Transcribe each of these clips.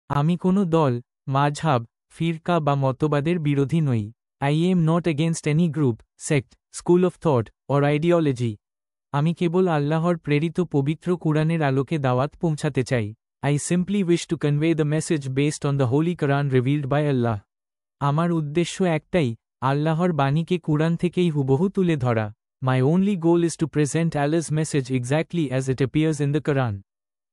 আমি কোনো দল, মাযহাব, ফিরকা বা মতবাদের বিরোধী নই। I am not against any group, sect, school of thought, or ideology. আমি কেবল আল্লাহর প্রেরিত পবিত্র কুরআনের আলোকে দাওয়াত পৌঁছাতে চাই। I simply wish to convey the message based on the Holy Quran revealed by Allah. আমার উদ্দেশ্য একটাই, আল্লাহর বাণীকে কুরআন থেকেই হুবহু তুলে ধরা। My only goal is to present Allah's message exactly as it appears in the Quran.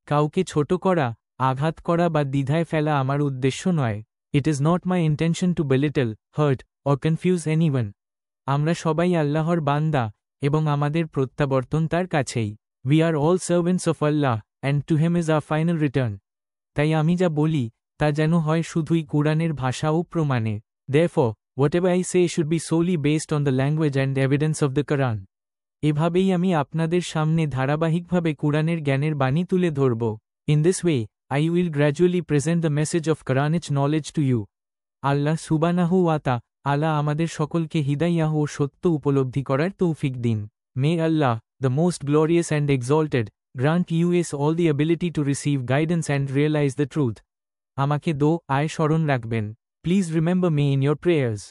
কাউকে ছোট করা, আঘাত করা বা দ্বিধায় ফেলা আমার উদ্দেশ্য নয়। It is not my intention to belittle, hurt, or confuse anyone. আমরা সবাই আল্লাহর বান্দা, এবং আমাদের প্রত্যাবর্তন তার কাছেই। We are all servants of Allah, and to him is our final return. তাই আমি যা বলি, তা যেন হয় শুধুই কুরআনের ভাষা ও প্রমাণে। Therefore, whatever I say should be solely based on the language and evidence of the Quran. এভাবেই আমি আপনাদের সামনে ধারাবাহিকভাবে কুরআনের জ্ঞানের বাণী তুলে ধরব। In this way, I will gradually present the message of Quranic knowledge to you. আল্লাহ সুবহানাহু ওয়া তাআলা আমাদের সকলকে হিদায়াহ ও সত্য উপলব্ধি করার তৌফিক দিন। May Allah, the most glorious and exalted, grant us all the ability to receive guidance and realize the truth. আমাকে দোয়ায় স্মরণ রাখবেন। Please remember me in your prayers.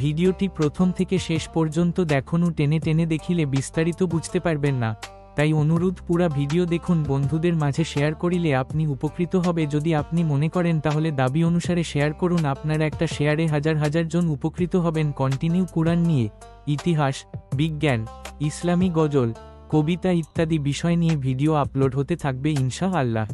ভিডিওটি প্রথম থেকে শেষ পর্যন্ত দেখুন, টেনে টেনে দেখিলে বিস্তারিত বুঝতে পারবেন না। তাই অনুরোধ, পুরা ভিডিও দেখুন, বন্ধুদের মাঝে শেয়ার করিলে আপনি উপকৃত হবে। যদি আপনি মনে করেন তাহলে দাবি অনুসারে শেয়ার করুন, আপনার একটা শেয়ারে হাজার হাজার জন উপকৃত হবেন। কন্টিনিউ কুরআন নিয়ে ইতিহাস, বিজ্ঞান, ইসলামী গজল, কবিতা ইত্যাদি বিষয় নিয়ে ভিডিও আপলোড হতে থাকবে ইনশাআল্লাহ।